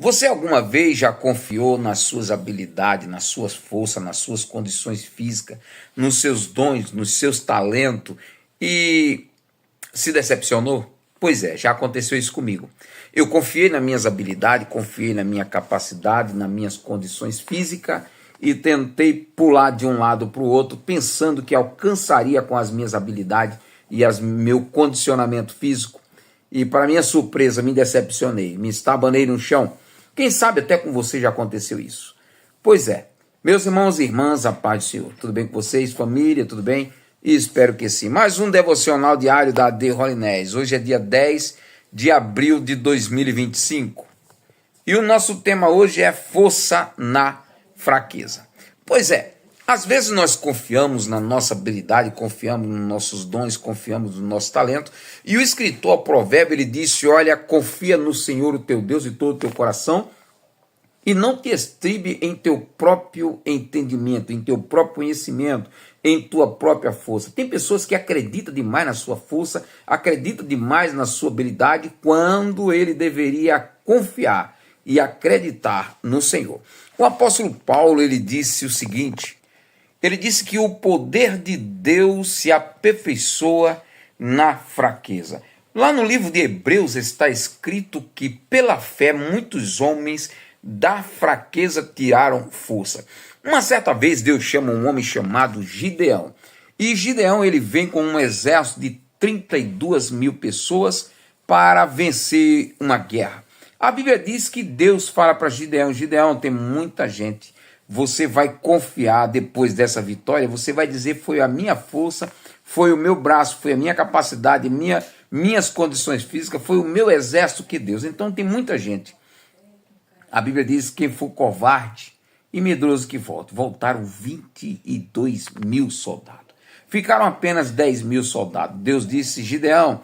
Você alguma vez já confiou nas suas habilidades, nas suas forças, nas suas condições físicas, nos seus dons, nos seus talentos e se decepcionou? Pois é, já aconteceu isso comigo. Eu confiei nas minhas habilidades, confiei na minha capacidade, nas minhas condições físicas e tentei pular de um lado para o outro, pensando que alcançaria com as minhas habilidades e meu condicionamento físico. E para minha surpresa, me decepcionei, me estabanei no chão. Quem sabe até com você já aconteceu isso. Pois é, meus irmãos e irmãs, a paz do Senhor. Tudo bem com vocês, família, tudo bem? E espero que sim. Mais um devocional diário da AD Holinés. Hoje é dia 10 de abril de 2025. E o nosso tema hoje é força na fraqueza. Pois é, às vezes nós confiamos na nossa habilidade, confiamos nos nossos dons, confiamos no nosso talento. E o escritor Provérbio, ele disse, olha, confia no Senhor, o teu Deus, de todo o teu coração, e não te estribe em teu próprio entendimento, em teu próprio conhecimento, em tua própria força. Tem pessoas que acreditam demais na sua força, acreditam demais na sua habilidade, quando ele deveria confiar e acreditar no Senhor. O apóstolo Paulo, ele disse o seguinte, ele disse que o poder de Deus se aperfeiçoa na fraqueza. Lá no livro de Hebreus está escrito que pela fé muitos homens da fraqueza tiraram força. Uma certa vez Deus chama um homem chamado Gideão. E Gideão ele vem com um exército de 32 mil pessoas para vencer uma guerra. A Bíblia diz que Deus fala para Gideão, Gideão, tem muita gente. Você vai confiar depois dessa vitória, você vai dizer, foi a minha força, foi o meu braço, foi a minha capacidade, minhas condições físicas, foi o meu exército que Deus. Então tem muita gente. A Bíblia diz que quem for covarde e medroso que volte. Voltaram 22 mil soldados. Ficaram apenas 10 mil soldados. Deus disse, Gideão,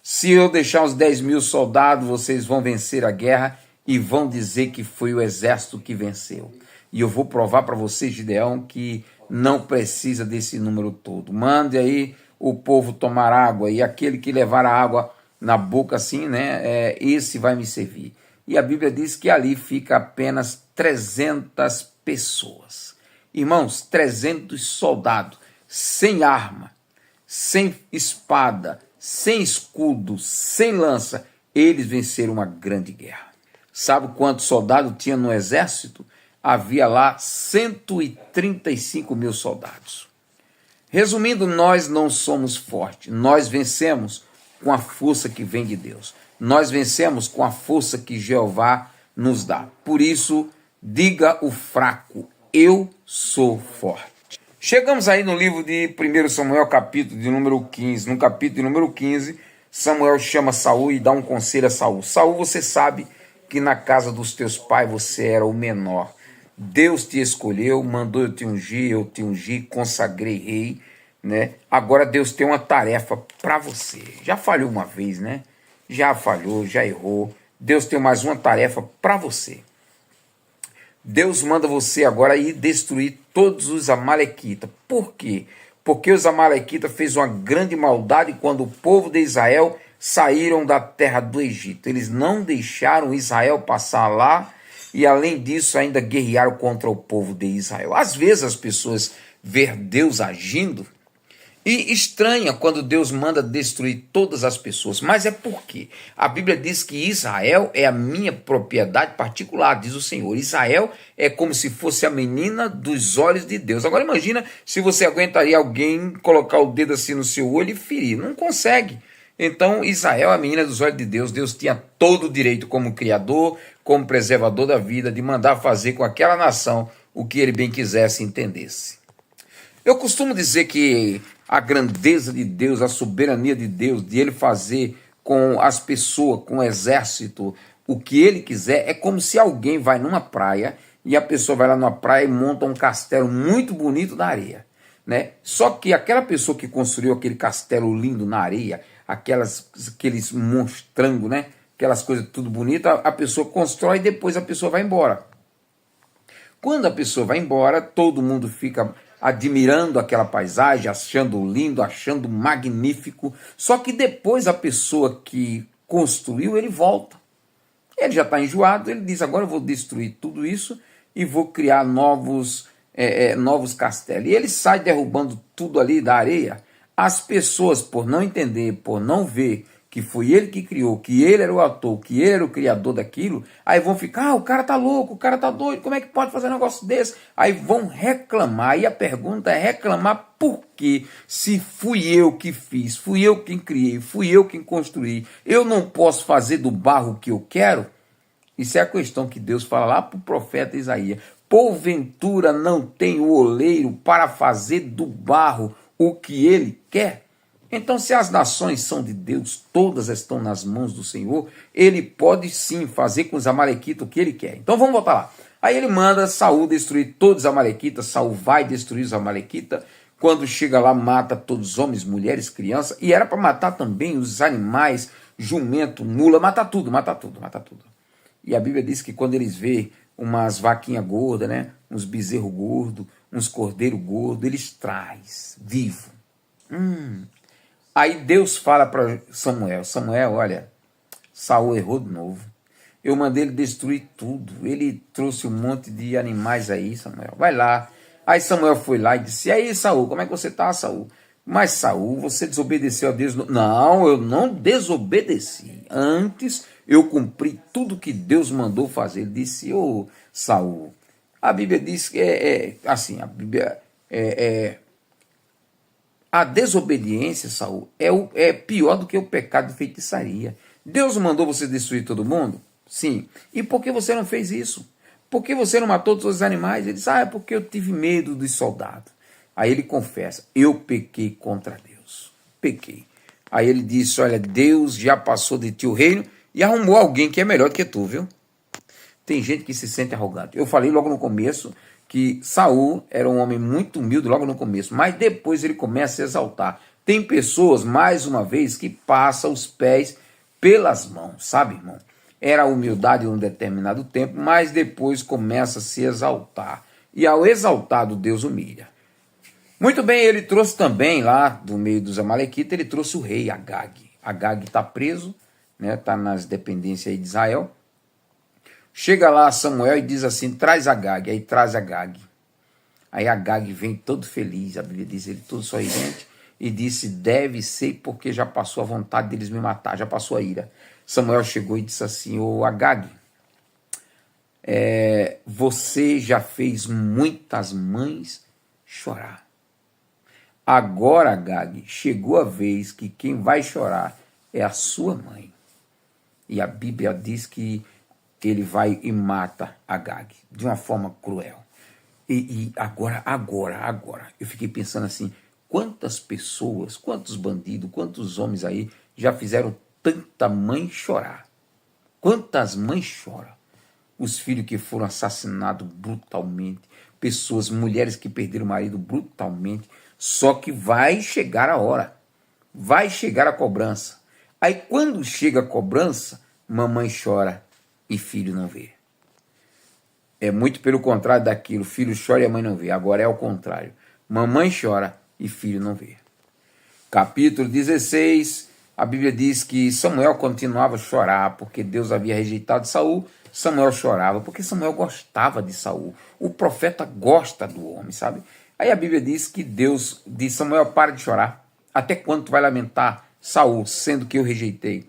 se eu deixar os 10 mil soldados, vocês vão vencer a guerra e vão dizer que foi o exército que venceu. E eu vou provar para você, Gideão, que não precisa desse número todo. Mande aí o povo tomar água, e aquele que levar a água na boca assim, né, esse vai me servir. E a Bíblia diz que ali fica apenas 300 pessoas. Irmãos, 300 soldados, sem arma, sem espada, sem escudo, sem lança, eles venceram uma grande guerra. Sabe quantos soldados tinha no exército? Havia lá 135 mil soldados. Resumindo, nós não somos fortes, nós vencemos com a força que vem de Deus. Nós vencemos com a força que Jeová nos dá. Por isso, diga o fraco, eu sou forte. Chegamos aí no livro de 1 Samuel, capítulo de número 15. No capítulo de número 15, Samuel chama Saul e dá um conselho a Saul. Saul, você sabe que na casa dos teus pais você era o menor. Deus te escolheu, mandou eu te ungir, consagrei rei, né? Agora Deus tem uma tarefa para você. Já falhou uma vez, né? Já falhou, já errou. Deus tem mais uma tarefa para você. Deus manda você agora ir destruir todos os amalequitas. Por quê? Porque os amalequitas fez uma grande maldade quando o povo de Israel saíram da terra do Egito. Eles não deixaram Israel passar lá e, além disso, ainda guerrearam contra o povo de Israel. Às vezes as pessoas veem Deus agindo e estranha quando Deus manda destruir todas as pessoas. Mas é porque a Bíblia diz que Israel é a minha propriedade particular, diz o Senhor. Israel é como se fosse a menina dos olhos de Deus. Agora imagina se você aguentaria alguém colocar o dedo assim no seu olho e ferir. Não consegue. Então Israel é a menina dos olhos de Deus. Deus tinha todo o direito como criador, como preservador da vida, de mandar fazer com aquela nação o que ele bem quisesse e entendesse. Eu costumo dizer que a grandeza de Deus, a soberania de Deus, de ele fazer com as pessoas, com o exército, o que ele quiser, é como se alguém vai numa praia e a pessoa vai lá numa praia e monta um castelo muito bonito na areia, né? Só que aquela pessoa que construiu aquele castelo lindo na areia, aqueles monstrangos, né? Aquelas coisas tudo bonito, a pessoa constrói e depois a pessoa vai embora. Quando a pessoa vai embora, todo mundo fica admirando aquela paisagem, achando lindo, achando magnífico. Só que depois a pessoa que construiu, ele volta. Ele já está enjoado, ele diz, agora eu vou destruir tudo isso e vou criar novos castelos. E ele sai derrubando tudo ali da areia. As pessoas, por não entender, por não ver que foi ele que criou, que ele era o autor, que ele era o criador daquilo, aí vão ficar, o cara tá louco, o cara tá doido, como é que pode fazer um negócio desse? Aí vão reclamar, e a pergunta é reclamar por quê? Se fui eu que fiz, fui eu quem criei, fui eu quem construí, eu não posso fazer do barro o que eu quero? Isso é a questão que Deus fala lá para o profeta Isaías. Porventura não tem o oleiro para fazer do barro o que ele quer? Então, se as nações são de Deus, todas estão nas mãos do Senhor, ele pode sim fazer com os amalequitas o que ele quer. Então vamos voltar lá. Aí ele manda Saul destruir todos os amalequitas, Saul vai destruir os amalequitas, quando chega lá mata todos os homens, mulheres, crianças, e era para matar também os animais, jumento, mula, matar tudo, matar tudo, matar tudo. E a Bíblia diz que quando eles vê umas vaquinhas gordas, né, uns bezerros gordos, uns cordeiros gordos, eles traz vivo. Aí Deus fala para Samuel, Samuel, olha, Saul errou de novo. Eu mandei ele destruir tudo. Ele trouxe um monte de animais aí, Samuel. Vai lá. Aí Samuel foi lá e disse, e aí, Saul, como é que você está, Saul? Mas, Saul, você desobedeceu a Deus? Não, eu não desobedeci. Antes, eu cumpri tudo que Deus mandou fazer. Ele disse, ô, Saul, a Bíblia diz que assim, a Bíblia a desobediência, Saul, é pior do que o pecado de feitiçaria. Deus mandou você destruir todo mundo? Sim. E por que você não fez isso? Por que você não matou todos os animais? Ele diz, é porque eu tive medo dos soldados. Aí ele confessa, eu pequei contra Deus. Pequei. Aí ele disse, olha, Deus já passou de ti o reino e arrumou alguém que é melhor do que tu, viu? Tem gente que se sente arrogante. Eu falei logo no começo que Saul era um homem muito humilde logo no começo, mas depois ele começa a se exaltar. Tem pessoas, mais uma vez, que passam os pés pelas mãos, sabe, irmão? Era a humildade em um determinado tempo, mas depois começa a se exaltar. E ao exaltado, Deus humilha. Muito bem, ele trouxe também lá, do meio dos amalequitas, ele trouxe o rei Agag. Agag está preso, né, está nas dependências aí de Israel. Chega lá Samuel e diz assim, traz Agag. Aí traz Agag. Aí Agag vem todo feliz, a Bíblia diz, ele todo sorridente, e disse, deve ser porque já passou a vontade deles me matar, já passou a ira. Samuel chegou e disse assim, ô Agag, você já fez muitas mães chorar. Agora, Agag, chegou a vez que quem vai chorar é a sua mãe. E a Bíblia diz que ele vai e mata Agag de uma forma cruel. E agora, eu fiquei pensando assim, quantas pessoas, quantos bandidos, quantos homens aí já fizeram tanta mãe chorar? Quantas mães choram? Os filhos que foram assassinados brutalmente, pessoas, mulheres que perderam o marido brutalmente, só que vai chegar a hora, vai chegar a cobrança. Aí quando chega a cobrança, mamãe chora e filho não vê. É muito pelo contrário daquilo, filho chora e a mãe não vê. Agora é ao contrário, mamãe chora e filho não vê. Capítulo 16, a Bíblia diz que Samuel continuava a chorar porque Deus havia rejeitado Saul. Samuel chorava porque Samuel gostava de Saul. O profeta gosta do homem, sabe? Aí a Bíblia diz que Deus diz, Samuel, para de chorar. Até quando tu vai lamentar Saul, sendo que eu rejeitei?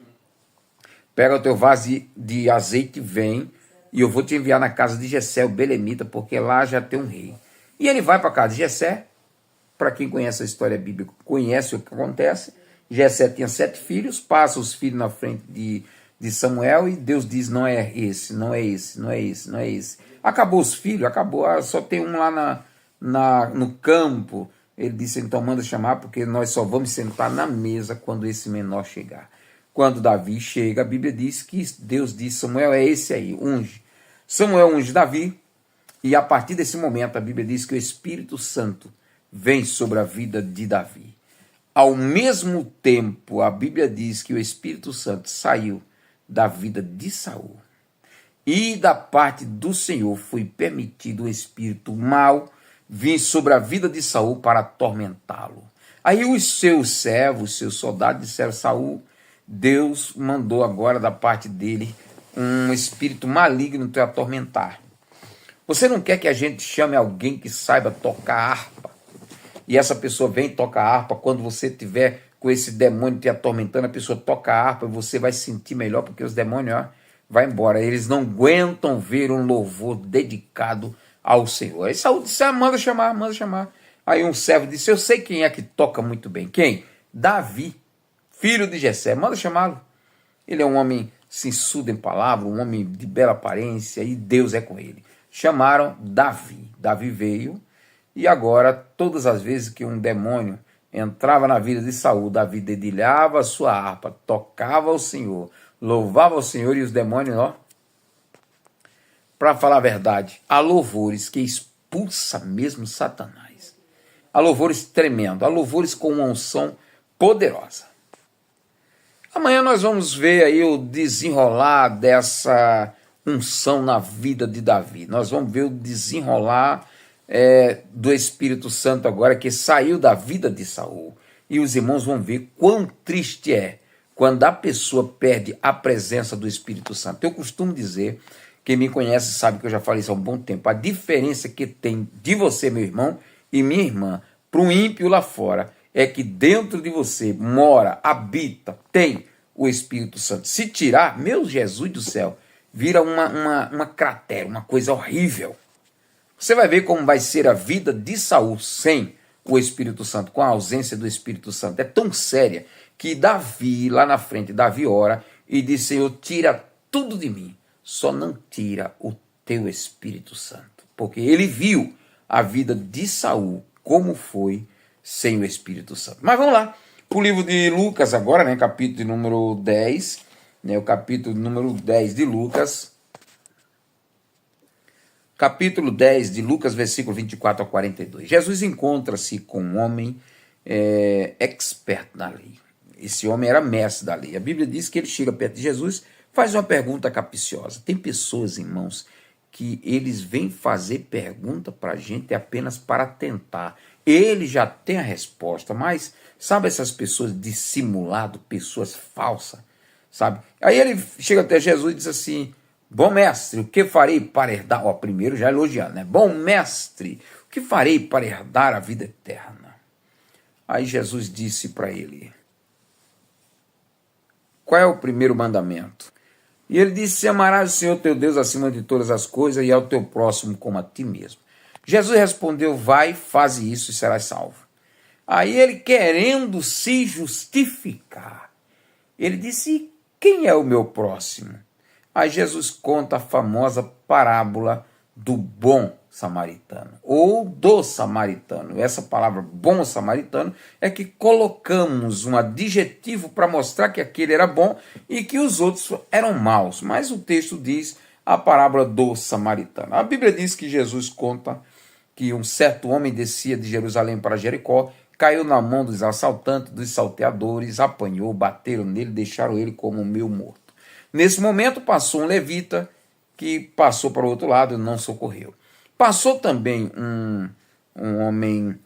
Pega o teu vaso de azeite e vem, e eu vou te enviar na casa de Jessé, o belemita, porque lá já tem um rei. E ele vai para a casa de Jessé. Para quem conhece a história bíblica, conhece o que acontece. Jessé tinha 7 filhos, passa os filhos na frente de Samuel, e Deus diz, não é esse, não é esse, não é esse, não é esse. Acabou os filhos, acabou, só tem um lá no campo. Ele disse, então manda chamar, porque nós só vamos sentar na mesa quando esse menor chegar. Quando Davi chega, a Bíblia diz que Deus diz, Samuel, é esse aí, unge. Samuel unge Davi, e a partir desse momento a Bíblia diz que o Espírito Santo vem sobre a vida de Davi. Ao mesmo tempo, a Bíblia diz que o Espírito Santo saiu da vida de Saul. E da parte do Senhor foi permitido o espírito mau vir sobre a vida de Saul para atormentá-lo. Aí os seus servos, os seus soldados disseram, Saul, Deus mandou agora da parte dele um espírito maligno te atormentar. Você não quer que a gente chame alguém que saiba tocar harpa, e essa pessoa vem e toca a harpa. Quando você tiver com esse demônio te atormentando, a pessoa toca a harpa e você vai se sentir melhor, porque os demônios vão embora. Eles não aguentam ver um louvor dedicado ao Senhor. Aí Saul disse, manda chamar. Aí um servo disse, eu sei quem é que toca muito bem. Quem? Davi, filho de Jessé. Manda chamá-lo. Ele é um homem sisudo em palavra, um homem de bela aparência, e Deus é com ele. Chamaram Davi. Davi veio, e agora, todas as vezes que um demônio entrava na vida de Saul, Davi dedilhava a sua harpa, tocava ao Senhor, louvava ao Senhor, e os demônios, para falar a verdade, há louvores que expulsa mesmo Satanás. Há louvores tremendos, há louvores com uma unção poderosa. Amanhã nós vamos ver aí o desenrolar dessa unção na vida de Davi. Nós vamos ver o desenrolar do Espírito Santo agora, que saiu da vida de Saul. E os irmãos vão ver quão triste é quando a pessoa perde a presença do Espírito Santo. Eu costumo dizer, quem me conhece sabe que eu já falei isso há um bom tempo, a diferença que tem de você, meu irmão, e minha irmã, para um ímpio lá fora, é que dentro de você mora, habita, tem o Espírito Santo. Se tirar, meu Jesus do céu, vira uma cratera, uma coisa horrível. Você vai ver como vai ser a vida de Saul sem o Espírito Santo, com a ausência do Espírito Santo. É tão séria que Davi, lá na frente, Davi ora e diz, Senhor, tira tudo de mim, só não tira o teu Espírito Santo. Porque ele viu a vida de Saul como foi sem o Espírito Santo. Mas vamos lá, para o livro de Lucas agora, né, capítulo número 10, o capítulo número 10 de Lucas, capítulo 10 de Lucas, versículo 24 a 42. Jesus encontra-se com um homem expert na lei. Esse homem era mestre da lei. A Bíblia diz que ele chega perto de Jesus, faz uma pergunta capciosa. Tem pessoas, irmãos, que eles vêm fazer pergunta para a gente apenas para tentar. Ele já tem a resposta, mas sabe essas pessoas dissimulado, pessoas falsas, sabe? Aí ele chega até Jesus e diz assim, bom mestre, o que farei para herdar? Primeiro já elogiando, né? Bom mestre, o que farei para herdar a vida eterna? Aí Jesus disse para ele, qual é o primeiro mandamento? E ele disse, amarás o Senhor teu Deus acima de todas as coisas e ao teu próximo como a ti mesmo. Jesus respondeu, vai, faze isso e serás salvo. Aí ele, querendo se justificar, ele disse, quem é o meu próximo? Aí Jesus conta a famosa parábola do bom samaritano, ou do samaritano. Essa palavra bom samaritano é que colocamos um adjetivo para mostrar que aquele era bom e que os outros eram maus. Mas o texto diz a parábola do samaritano. A Bíblia diz que Jesus conta que um certo homem descia de Jerusalém para Jericó, caiu na mão dos assaltantes, dos salteadores, apanhou, bateram nele, deixaram ele como meio morto. Nesse momento passou um levita que passou para o outro lado e não socorreu. Passou também um homem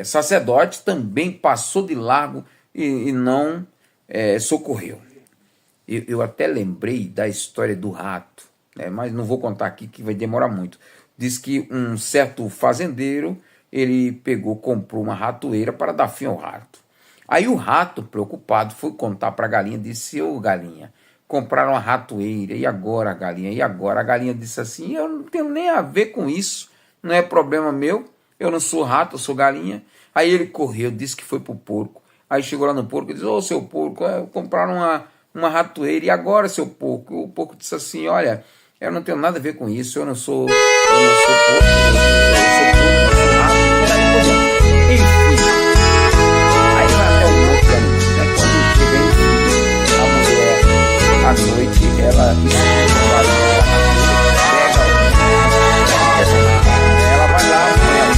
sacerdote, também passou de largo e não socorreu. Eu até lembrei da história do rato, mas não vou contar aqui que vai demorar muito. Diz que um certo fazendeiro, ele comprou uma ratoeira para dar fim ao rato. Aí o rato, preocupado, foi contar para a galinha, disse, ô galinha, compraram uma ratoeira, e agora a galinha? E agora? A galinha disse assim, eu não tenho nem a ver com isso, não é problema meu, eu não sou rato, eu sou galinha. Aí ele correu, disse que foi pro porco. Aí chegou lá no porco e disse, ô seu porco, compraram uma ratoeira, e agora seu porco? O porco disse assim, olha, eu não tenho nada a ver com isso, eu não sou porco, eu sou porco, eu sou rato, e daí por diante. Enfim, aí lá até o monte, quando chega enfim, a mulher, à noite, ela ela vai lá, põe a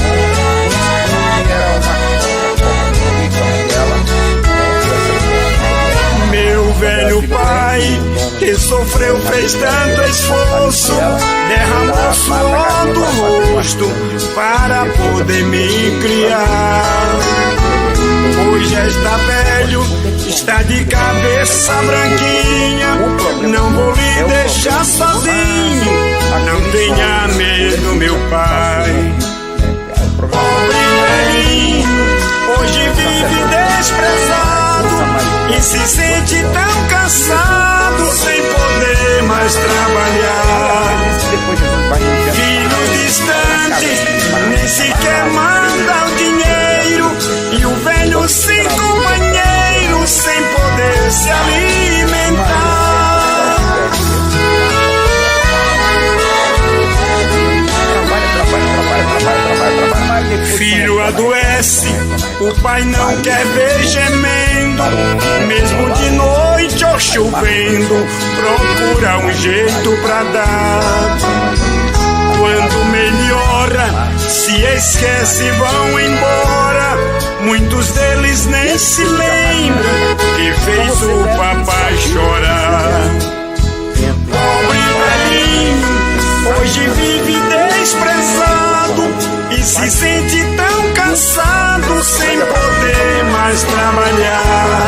mão, meu velho pai, que sofreu, fez tanto esforço, derramou suor do rosto para poder me criar. hoje já está velho, está de cabeça branquinha. Não vou lhe deixar sozinho, não tenha medo, meu pai. Pobre velhinho, hoje vive desprezado e se sente tão cansado, sem poder mais trabalhar. Filho distante, nem sequer manda o dinheiro, e o velho sem companheiro, sem poder se alimentar. Filho adoece, o pai não quer ver gemendo, mesmo de noite ou chovendo, procura um jeito pra dar. Quando melhora, se esquece, vão embora. Muitos deles nem se lembram que fez o papai chorar. Pobre velhinho, hoje vive desprezado e se sente tão cansado, sem poder mais trabalhar.